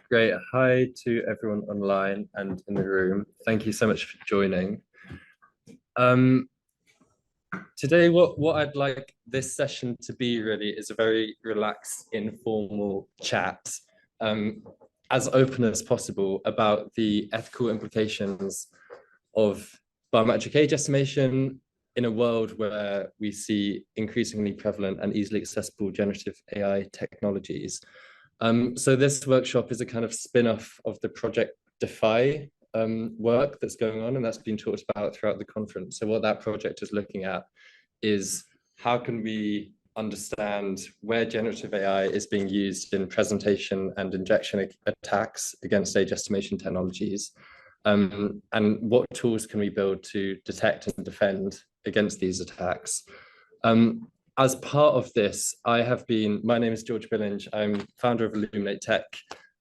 Great. Hi to everyone online and in the room. Thank you so much for joining. Um, Today, what I'd like this session to be really is a very relaxed, informal chat, as open as possible about the ethical implications of biometric age estimation in a world where we see increasingly prevalent and easily accessible generative AI technologies. So this workshop is a kind of spin-off of the Project Defy work that's going on, and that's been talked about throughout the conference. So what that project is looking at is how can we understand where generative AI is being used in presentation and injection attacks against age estimation technologies, and what tools can we build to detect and defend against these attacks. As part of this, my name is George Billinge. I'm founder of Illuminate Tech.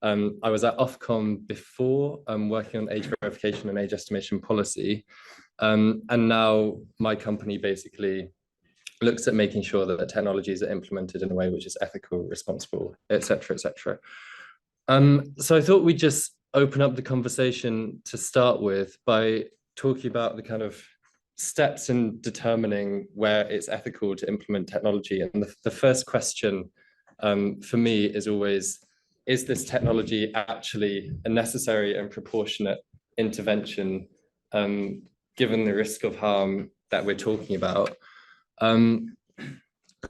I was at Ofcom before, working on age verification and age estimation policy. And now my company basically looks at making sure that the technologies are implemented in a way which is ethical, responsible, et cetera, et cetera. So I thought we'd just open up the conversation to start with by talking about the kind of steps in determining where it's ethical to implement technology. And the first question for me is always, is this technology actually a necessary and proportionate intervention given the risk of harm that we're talking about?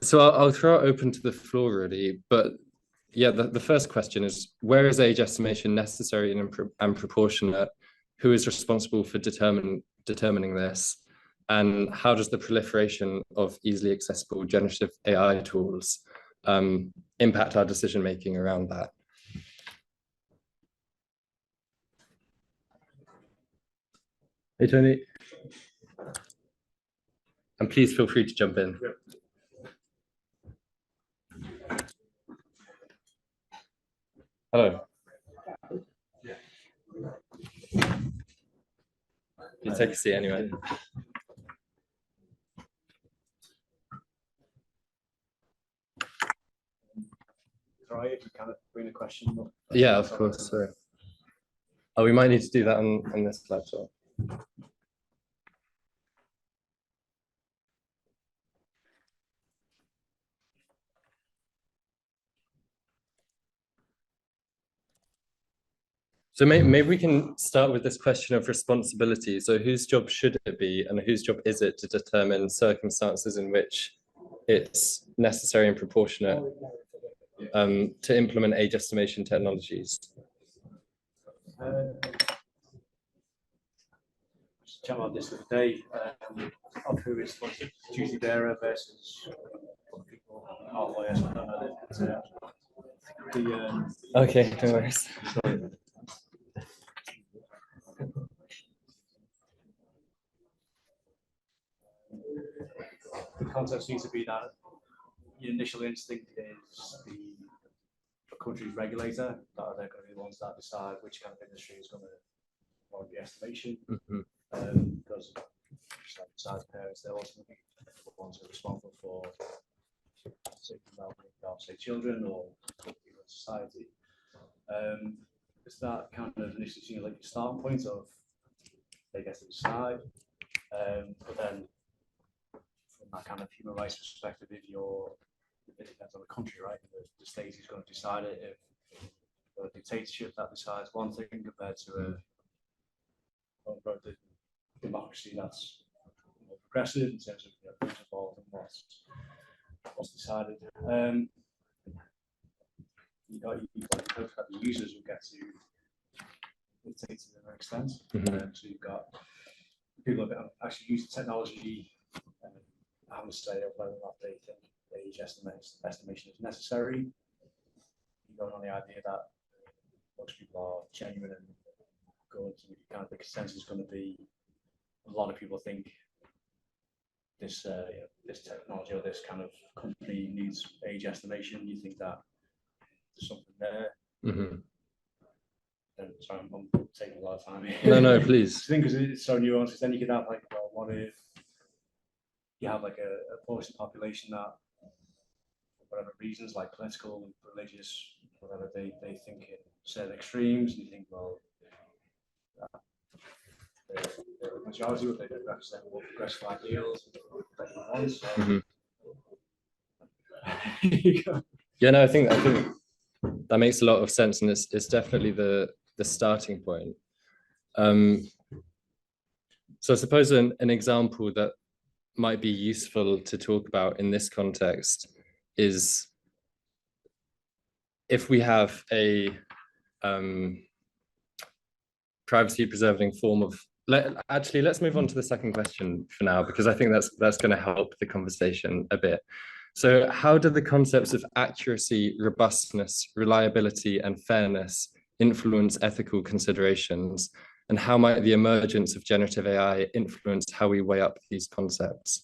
So I'll throw it open to the floor really, but yeah, the first question is, where is age estimation necessary and proportionate? Who is responsible for determining this? And how does the proliferation of easily accessible generative AI tools impact our decision-making around that? Hey, Tony. And please feel free to jump in. Yep. Hello. You take a seat anyway. Right, if you kind of bring a question up. Yeah, of course. Sorry. Oh, we might need to do that on this laptop. So maybe we can start with this question of responsibility. So whose job should it be, and whose job is it to determine circumstances in which it's necessary and proportionate to implement age estimation technologies? Chat about this the other day of who is the duty bearer versus people halfway. I don't know. Okay, no worries. The context needs to be that your initial instinct is the country's regulator, that they're going to be the ones that decide which kind of industry is going to warrant the estimation. Because just like besides parents, they're ultimately the ones who are responsible for safety and well-being of, say, children or people in society. It's that kind of initially seen like the starting point of they get to decide, but then from that kind of human rights perspective, it depends on the country, right? The state is going to decide it. If a dictatorship that decides one thing compared to a democracy that's more progressive in terms of who's involved and what's decided. You got the users who get to dictate to their extent. So you've got people that actually use the technology and have a say of whether or not they think age estimation is necessary. You're going on the idea that most people are genuine and good. Kind of the consensus is going to be a lot of people think this this technology or this kind of company needs age estimation. You think that there's something there. Sorry, I'm taking a lot of time here. No, please. I think because it's so nuanced, because then you could have like, well, what if you have like a portion of the population that, for whatever reasons, like political, religious, whatever, they think certain extremes, and you think, well, the majority of it represent more progressive ideals that you want. So. Yeah, no, I think that makes a lot of sense, and it's definitely the starting point. So I suppose an example that might be useful to talk about in this context is if we have a privacy preserving form of actually, let's move on to the second question for now, because I think that's going to help the conversation a bit. So how do the concepts of accuracy, robustness, reliability, and fairness influence ethical considerations? And how might the emergence of generative AI influence how we weigh up these concepts?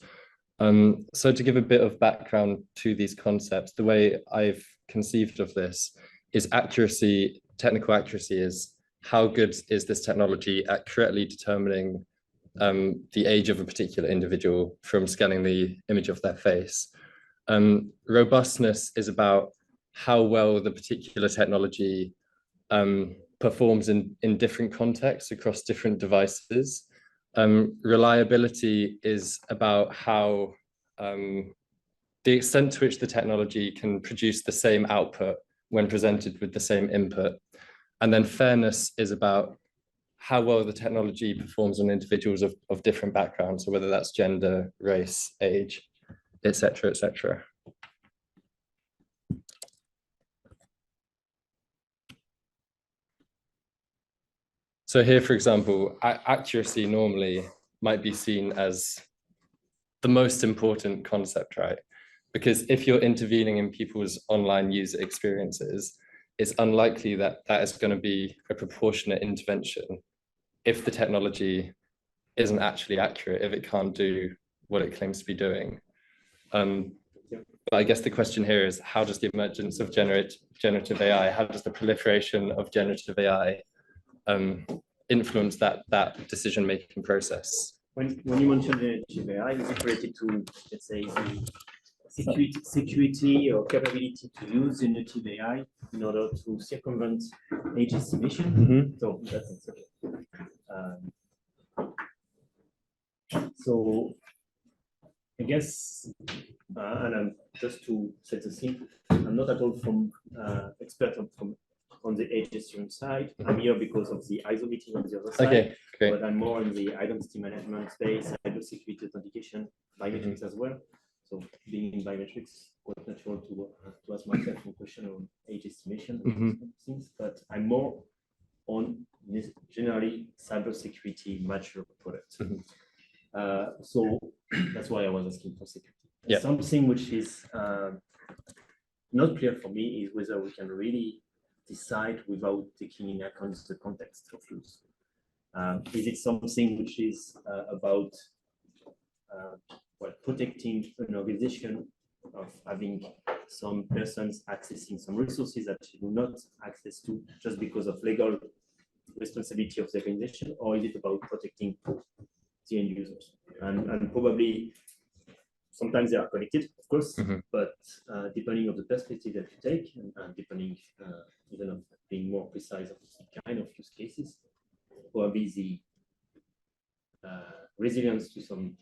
So to give a bit of background to these concepts, the way I've conceived of this is accuracy, technical accuracy is how good is this technology at correctly determining the age of a particular individual from scanning the image of their face. Robustness is about how well the particular technology performs in different contexts across different devices. Reliability is about how the extent to which the technology can produce the same output when presented with the same input. And then fairness is about how well the technology performs on individuals of different backgrounds, so whether that's gender, race, age, etc., etc. So here, for example, accuracy normally might be seen as the most important concept, right? Because if you're intervening in people's online user experiences, it's unlikely that that is going to be a proportionate intervention if the technology isn't actually accurate, if it can't do what it claims to be doing. But I guess the question here is, how does the emergence of generative AI, how does the proliferation of generative AI influence that decision-making process? When you mention generative AI, is it related to, let's say, the security or capability to use generative AI in order to circumvent age estimation? So that's it. So I guess, and I'm just to set the scene, I'm not at all from expert on the age estimation side. I'm here because of the ISO meeting on the other side. Okay, great. But I'm more in the identity management space, cybersecurity authentication, biometrics as well. So being in biometrics, quite natural to ask myself a question on age estimation and things. But I'm more on generally cybersecurity mature products. So that's why I was asking for security. Yeah. Something which is not clear for me is whether we can really decide without taking into account the context of use. Is it something which is about protecting an organization of having some persons accessing some resources that they do not access to just because of legal responsibility of the organization, or is it about protecting the end users? And probably sometimes they are connected, of course, but depending on the perspective that you take, and depending even of being more precise of the kind of use cases, probably the resilience to some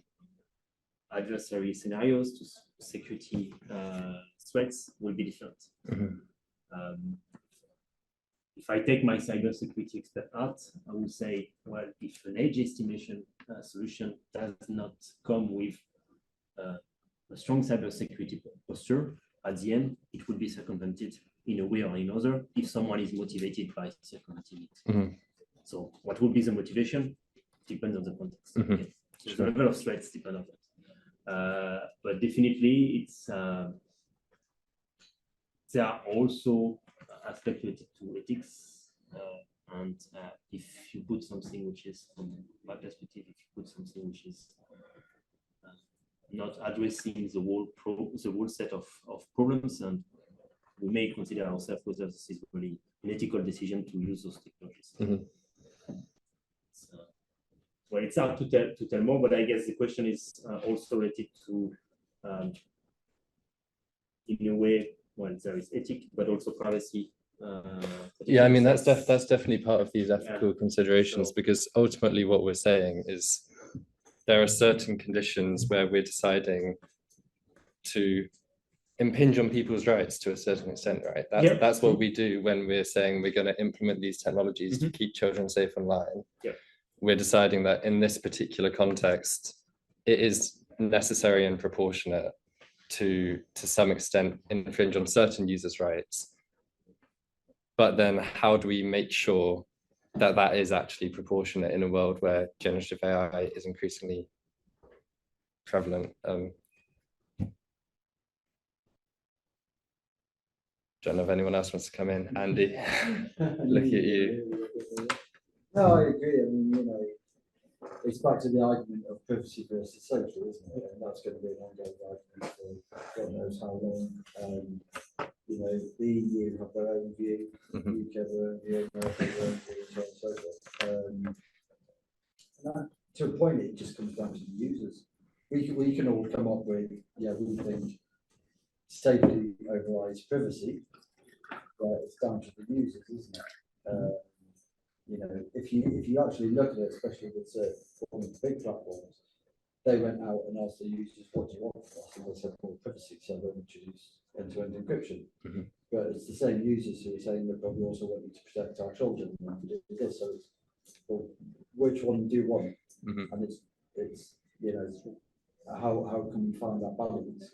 adversary scenarios, to security threats will be different. If I take my cybersecurity expert hat, I would say, well, if an age estimation solution does not come with a strong cybersecurity posture, at the end, it will be circumvented in a way or another if someone is motivated by circumventing it. So what will be the motivation? Depends on the context. Okay. So the level of threats depend on that. But definitely, it's there are also aspects related to ethics. And if you put something which is, from my perspective, if you put something which is not addressing the whole set of problems, and we may consider ourselves whether this is really an ethical decision to use those technologies. Well, it's hard to tell more, but I guess the question is also related to, in a way, well, there is ethics, but also privacy Yeah, I mean, that's definitely part of these ethical considerations, because ultimately what we're saying is there are certain conditions where we're deciding to impinge on people's rights to a certain extent, right? That's what we do when we're saying we're going to implement these technologies to keep children safe online. We're deciding that in this particular context, it is necessary and proportionate to some extent infringe on certain users' rights. But then how do we make sure that that is actually proportionate in a world where generative AI is increasingly prevalent? Don't know if anyone else wants to come in. Andy, look at you. No, I agree. I mean, you know, it's back to the argument of privacy versus social, isn't it? And that's going to be an ongoing argument for God knows how long. You know, the EU have their own view, UK have their own view, America have their own view, and so on and so forth. And that, to a point, it just comes down to the users. We can all come up with, yeah, we think safety overrides privacy, but it's down to the users, isn't it? You know, if you actually look at it, especially with one of the big platforms, they went out and asked the users, what do you want from us? And they said, well, privacy, so they introduced end-to-end encryption. But it's the same users who are saying that, but we also want you to protect our children and to do this. So it's, well, which one do you want? And it's you know, how can we find that balance?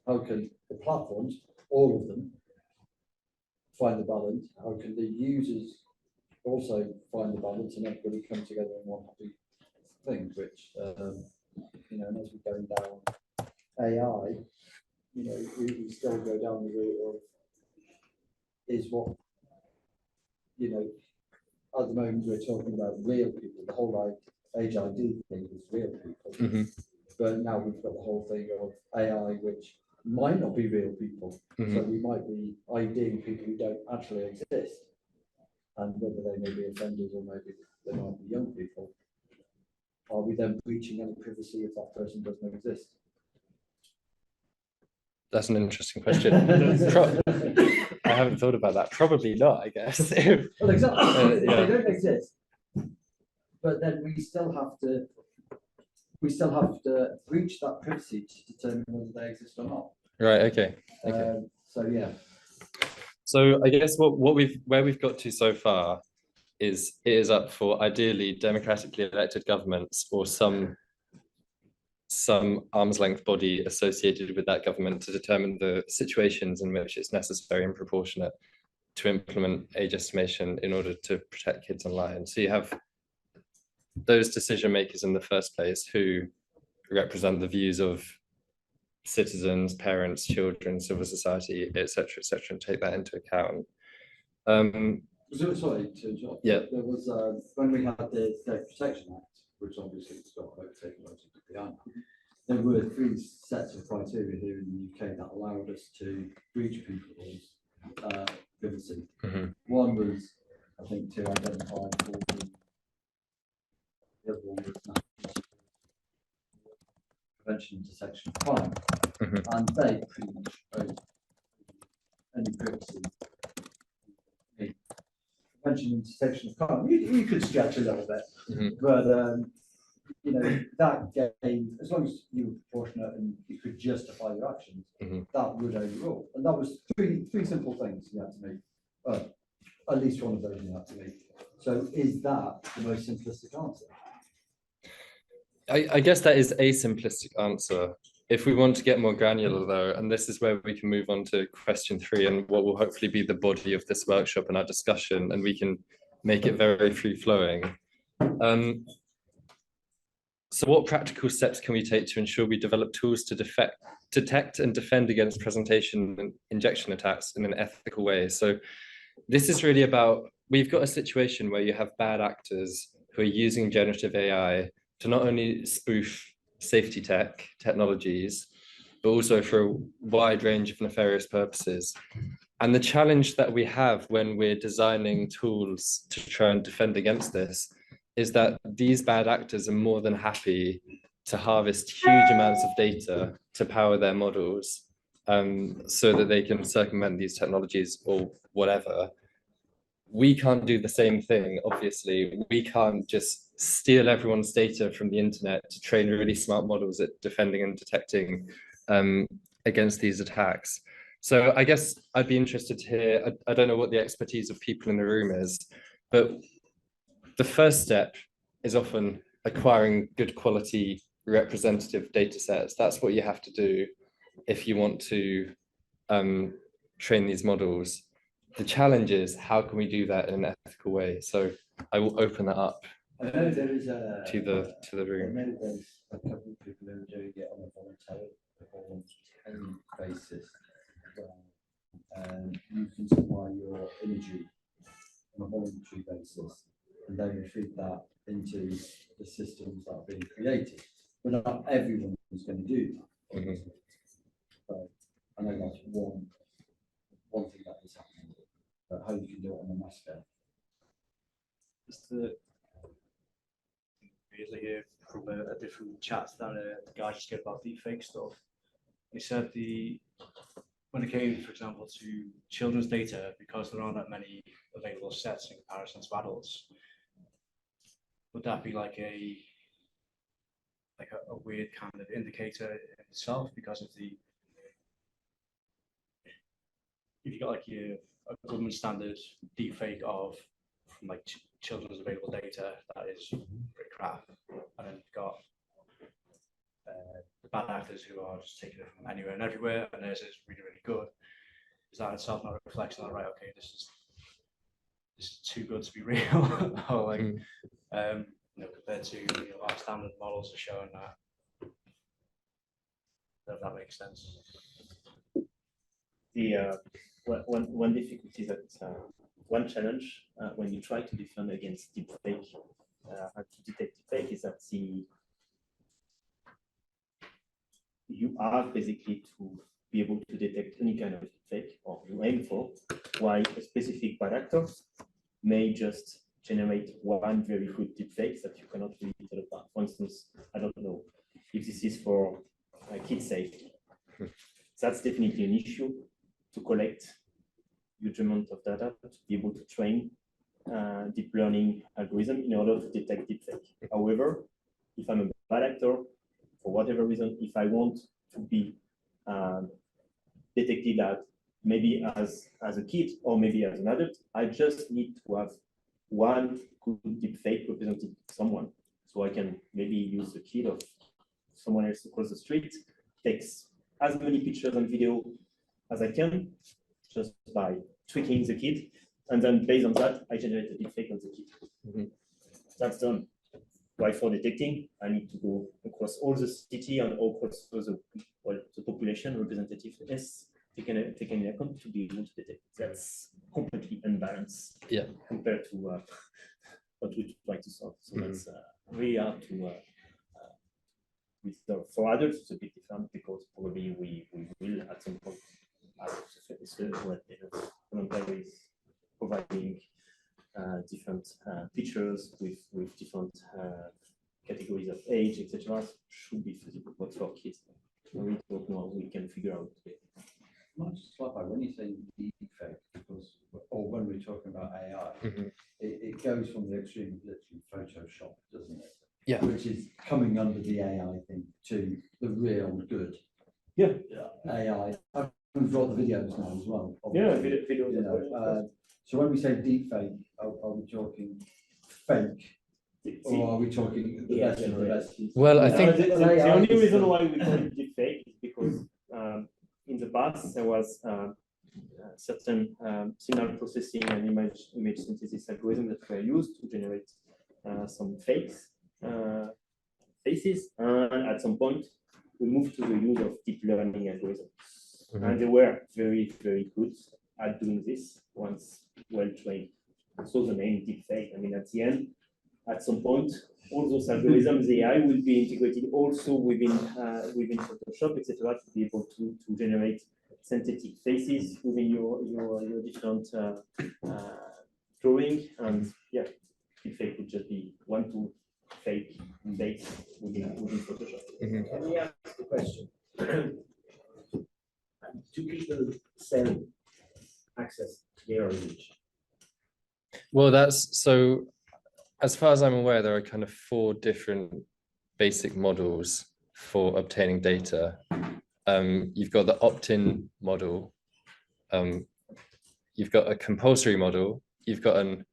How can the platforms, all of them, find the balance? How can the users also find the balance and everybody come together in one happy thing? Which you know, and as we're going down AI, you know, we still go down the route of is what, you know, at the moment we're talking about real people. The whole age ID thing is real people, but now we've got the whole thing of AI, which might not be real people. So we might be IDing people who don't actually exist, and whether they may be offenders or maybe they might be young people. Are we then breaching any privacy if that person doesn't exist? That's an interesting question. I haven't thought about that. Probably not, I guess. Well, exactly. They don't exist, but then we still have to breach that privacy to determine whether they exist or not. Right. Okay. So yeah. So I guess where we've got to so far is it is up for ideally democratically elected governments or some arm's length body associated with that government to determine the situations in which it's necessary and proportionate to implement age estimation in order to protect kids online. So you have those decision makers in the first place who represent the views of citizens, parents, children, civil society, etc., and take that into account. Sorry to interrupt. Yeah. There was when we had the Data Protection Act, which obviously has got overtaken behind. There were 3 sets of criteria here in the UK that allowed us to breach people's privacy. One was, I think, to identify the other one was prevention and detection of crime, and they pretty much own any privacy. Prevention and detection of crime, you could stretch a little bit, but you know, that gave, as long as you were proportionate and you could justify your actions, that would overrule. And that was three simple things you had to make. At least one of those you had to make. So is that the most simplistic answer? I guess that is a simplistic answer. If we want to get more granular though, and this is where we can move on to question 3 and what will hopefully be the body of this workshop and our discussion, and we can make it very free-flowing. So what practical steps can we take to ensure we develop tools to detect and defend against presentation and injection attacks in an ethical way? So this is really about, we've got a situation where you have bad actors who are using generative AI to not only spoof safety technologies, but also for a wide range of nefarious purposes. And the challenge that we have when we're designing tools to try and defend against this is that these bad actors are more than happy to harvest huge amounts of data to power their models so that they can circumvent these technologies or whatever. We can't do the same thing, obviously. We can't just steal everyone's data from the internet to train really smart models at defending and detecting against these attacks. So I guess I'd be interested to hear, I don't know what the expertise of people in the room is, but the first step is often acquiring good quality representative data sets. That's what you have to do if you want to train these models. The challenge is, how can we do that in an ethical way? So I will open that up I know there is a to the I room. know there's a couple of people who are doing it on a voluntary basis. You can supply your imagery on a voluntary basis, and then you feed that into the systems that are being created. But not everyone is going to do that. Mhm. So I know that's one thing that is happening, but how you can do it on a mass scale. Just to weirdly hear from a different chat that the guy just gave about deepfake stuff. He said when it came, for example, to children's data, because there aren't that many available sets in comparison to adults, would that be like a weird kind of indicator in itself? Because of the, if you got like a government standard deepfake of from like children's available data, that is pretty crap, and then you've got the bad actors who are just taking it from anywhere and everywhere, and theirs is really, really good. Is that itself not a reflection that, right, okay, this is too good to be real? Or like, compared to our standard models are showing that. If that makes sense. The one difficulty that one challenge when you try to defend against deepfake, to detect deepfake, is that you are basically to be able to detect any kind of deepfake, or you aim for, while a specific bad actor may just generate one very good deepfake that you cannot really tell apart. For instance, I don't know if this is for kid safety. That's definitely an issue, to collect huge amount of data to be able to train deep learning algorithm in order to detect deepfake. However, if I'm a bad actor, for whatever reason, if I want to be detected as maybe as a kid or maybe as an adult, I just need to have one good deepfake representing someone. So I can maybe use the kid of someone else across the street, takes as many pictures and video as I can, just by tweaking the kid, and then based on that, I generate a deepfake on the kid. Mhm. That's done. While for detecting, I need to go across all the city and across the population representativeness taken in account to be able to detect. That's completely unbalanced, Yeah, compared to what we try to solve. So that's really hard to. For adults, it's a bit different, because probably we will at some point voluntaries providing different features with different categories of age, etc. should be feasible, but for kids, we don't know. We can figure out. Might just clarify, when you say deepfake, because, or when we're talking about AI, it goes from the extreme, literally Photoshop, doesn't it? Yeah. Which is coming under the AI thing to the real good. Yeah. AI. We've got the videos now as well. Yeah, obviously. videos. So when we say deepfake, are we talking fake? Or are we talking the best of the best? Well, I think the only reason why we call it deepfake is because in the past there was certain signal processing and image synthesis algorithms that were used to generate some fakes faces, and at some point we moved to the use of deep learning algorithms, and they were very, very good at doing this once well trained. So the name deepfake. I mean, at the end, at some point, all those algorithms, the AI will be integrated also within Photoshop, etc., to be able to generate synthetic faces within your different drawing. And yeah, deepfake would just be one to fake face within Photoshop. Can we ask a question? sell access to their image? Well, that's so, as far as I'm aware, there are kind of 4 different basic models for obtaining data. You've got the opt-in model, you've got a compulsory model, you've got an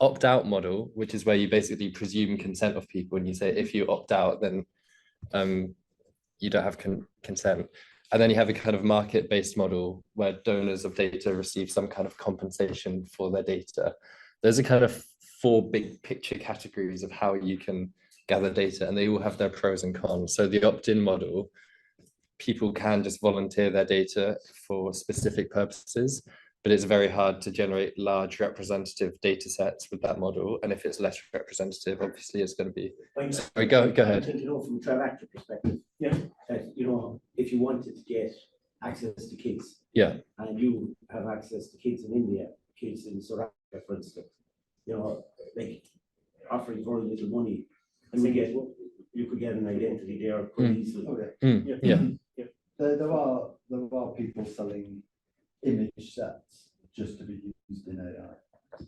opt-out model, which is where you basically presume consent of people, and you say if you opt out, then you don't have consent. And then you have a kind of market-based model where donors of data receive some kind of compensation for their data. Those are kind of 4 big picture categories of how you can gather data, and they all have their pros and cons. So the opt-in model, people can just volunteer their data for specific purposes, but it's very hard to generate large representative data sets with that model. And if it's less representative, obviously it's going to be. Sorry, go ahead. I think, from a child actor perspective, that, if you wanted to get access to kids, and you have access to kids in India, kids in South Africa, for instance, like offering very little money, and you could get an identity there quite easily. There are people selling image sets just to be used in AI.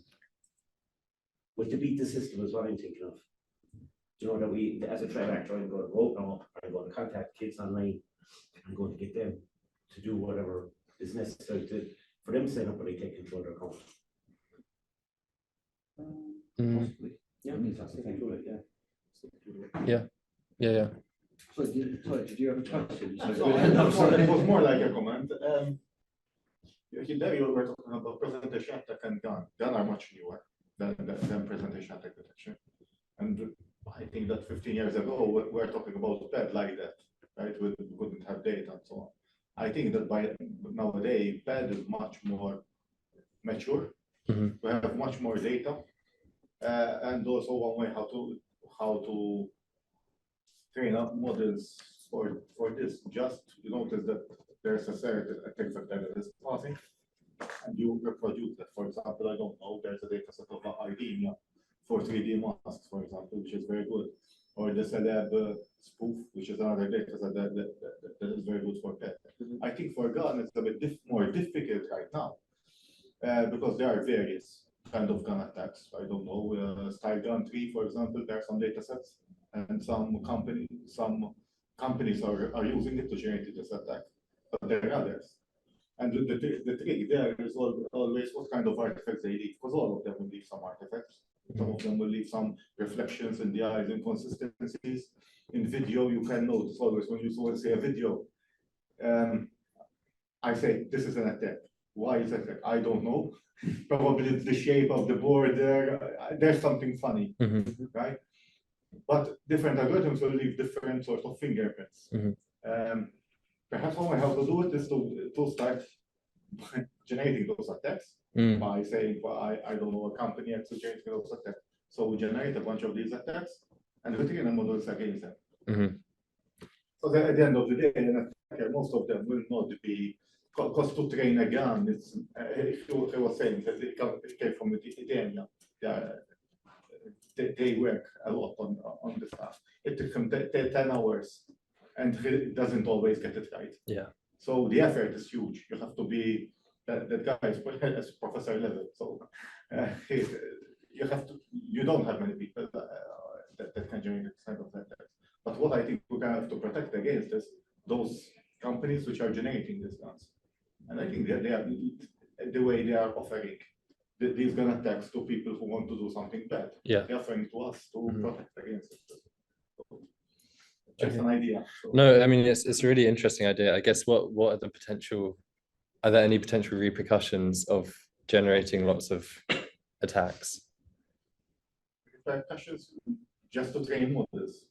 But to beat the system is what I'm thinking of. That we, as a threat actor, I'm going to go, no, I'm going to contact kids online. I'm going to get them to do whatever is necessary for them to set up, but they take control of their account. Possibly. Yeah, I mean, that's the thing. Yeah. So, did you have a question? It was more like a comment. There you were talking about presentation attack and gun. Gun are much newer than presentation attack detection. And I think that 15 years ago, we were talking about PED like that, right? We couldn't have data and so on. I think that by nowadays, PED is much more mature. We have much more data. And also one way how to train up models for this. Just you notice that there's a certain attack vector that is passing, and you reproduce that. For example, I don't know, there's a data set of IDEMIA for 3D masks, for example, which is very good. Or the celeb spoof, which is another data set that is very good for that. I think for gun it's a bit more difficult right now because there are various kind of gun attacks. I don't know, style gun 3, for example, there are some data sets, and some companies are using it to generate this attack, but there are others. And the trick there is always what kind of artifacts they leave, because all of them will leave some artifacts. Some of them will leave some reflections in the eyes, inconsistencies. In video, you can notice always when you see a video, I say, this is an attack. Why is it? I don't know. Probably it's the shape of the board there. There's something funny, right? But different algorithms will leave different sort of fingerprints. Perhaps one way how to do it is to start generating those attacks by saying, well, I don't know, a company X is generating those attacks. So we generate a bunch of these attacks and we train a models against them. So then at the end of the day, an attacker, most of them will not be, because to train a gun, it's, if you were saying that it came from Italia, they work a lot on the stuff. It took them 10 hours and it doesn't always get it right. So the effort is huge. You have to be, that guy is professor level. So you don't have many people that can generate this kind of attacks. But what I think we're going to have to protect against is those companies which are generating these guns. And I think that they are, the way they are offering these gun attacks to people who want to do something bad. They're offering to us to protect against it. So that's an idea. So. No, I mean, it's a really interesting idea. I guess what are the potential, are there any potential repercussions of generating lots of attacks? Repercussions just to train models.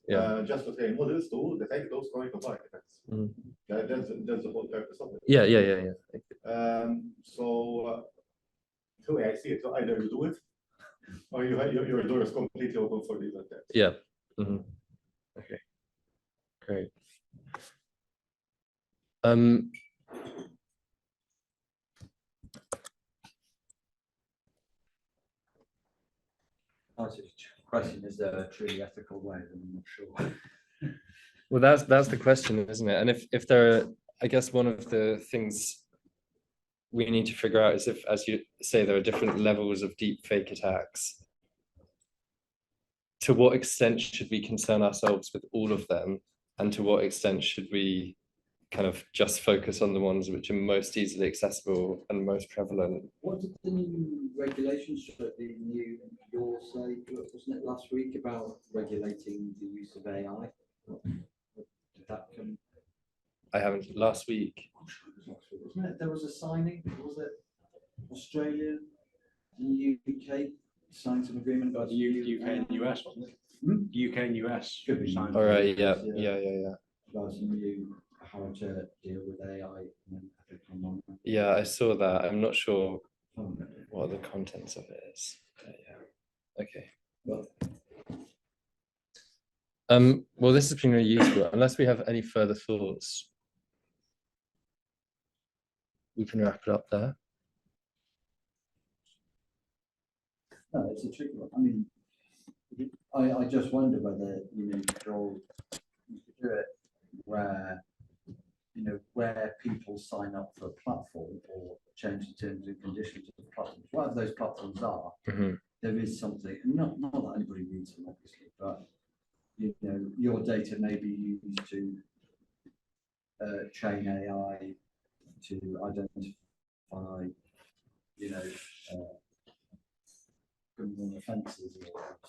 Just to train models to detect those kind of artifacts. That's the whole purpose of it. Yeah. So the way I see it, so either you do it or your door is completely open for these attacks. Okay. Great. Question, is there a truly ethical way? I'm not sure. Well, that's the question, isn't it? And if there are, I guess one of the things we need to figure out is if, as you say, there are different levels of deep fake attacks. To what extent should we concern ourselves with all of them? And to what extent should we kind of just focus on the ones which are most easily accessible and most prevalent? What did the new regulations, the new law say, wasn't it last week, about regulating the use of AI? Did that come? I haven't, last week. Wasn't it? There was a signing, was it Australia and UK signed some agreement about The UK and US, wasn't it? Hmm? UK and US. Could be. signed. All right, yeah. About some new, how to deal with AI. Yeah, I saw that. I'm not sure Oh, what the contents of it is. But yeah. Okay. well, Well, this has been really useful. Unless we have any further thoughts, we can wrap it up there. no, it's a tricky one. I mean, I just wonder whether, you know, you could do it where, you know, where people sign up for a platform or change the terms and conditions of the platforms, whatever those platforms are, Mhm. there is something, not that anybody reads them, obviously, but, you know, your data may be used to train AI to identify, you know, criminal offences.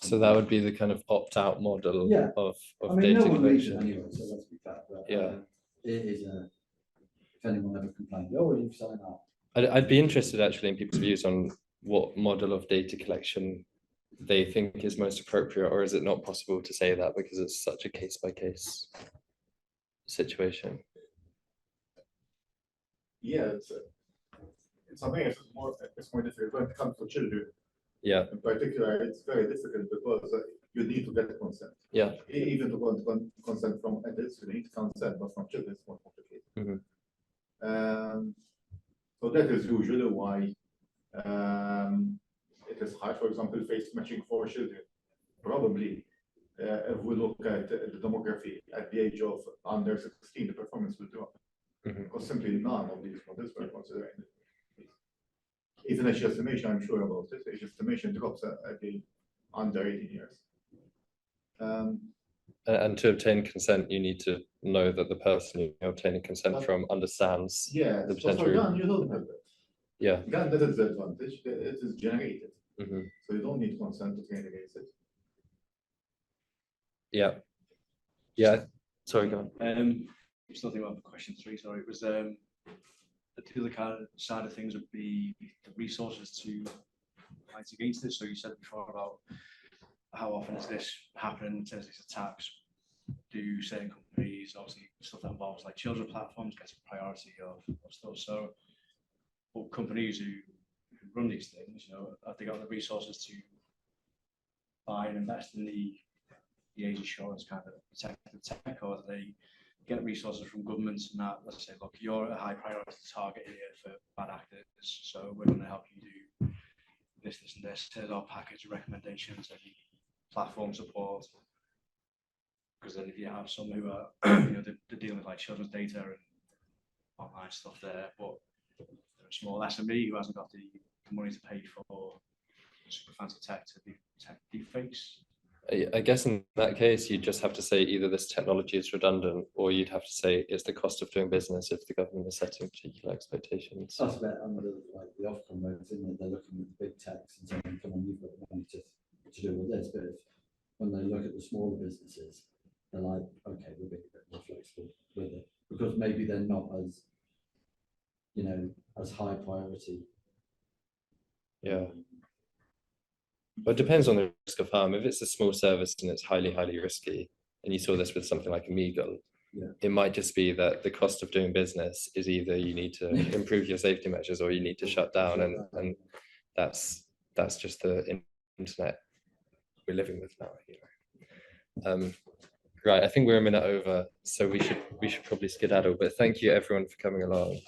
So that would be the kind of opt-out model Yeah. of I mean, data no one reads it collection. anyway, so let's be fair. But, Yeah. it is if anyone ever complained, oh, you've signed up. I'd be interested actually in people's views on what model of data collection they think is most appropriate, or is it not possible to say that because it's such a case-by-case situation? Yeah, it's something it's more difficult when it comes to children. Yeah, In particular, it's very difficult because you need to get consent. yeah. Even to consent from adults, you need consent, but from children, it's more complicated. So that is usually why it is hard, for example, face matching for children. Probably, if we look at the demography at the age of under 16, the performance will drop. Because simply none of these models were considered. Even age estimation, I'm sure about this, age estimation drops at the under 18 years. And to obtain consent, you need to know that the person you're obtaining consent from understands Yeah, the so for potential. gun, you don't have that. Yeah. Gun, that is the advantage, it is generated. Mhm. So you don't need consent to train against it. Yeah. Yeah. Sorry, go on. Still thinking about question 3, sorry. It was the other kind of side of things would be the resources to fight against this. So you said before about how often does this happen in terms of these attacks? Do certain companies, obviously stuff that involves like children platforms gets a priority of stuff. So well, companies who run these things, you know, have they got the resources to buy and invest in the age assurance kind of protect the tech, or do they get resources from governments and that, let's say, look, you're a high priority target here for bad actors, so we're going to help you do this, this, and this. Here's our package of recommendations, any platform support. Because then if you have some who are, you know, they're dealing with like children's data and online stuff there, but they're a small SME who hasn't got the money to pay for super fancy tech to detect deepfakes. I guess in that case, you just have to say either this technology is redundant, or you'd have to say it's the cost of doing business if the government is setting particular expectations. That's a bit under like the Ofcom modes, isn't it? They're looking at the big techs and saying, come on, you've got the money to do all this. But when they look at the smaller businesses, they're like, okay, we're being a bit more flexible with it, because maybe they're not as, you know, as high priority. Yeah. But it depends on the risk of harm. If it's a small service and it's highly, highly risky, and you saw this with something like Omegle, Yeah. it might just be that the cost of doing business is either you need to improve your safety measures or you need to shut down, and that's just the internet we're living with now, you know. Right, I think we're a minute over, so we should probably skedaddle. But thank you everyone for coming along.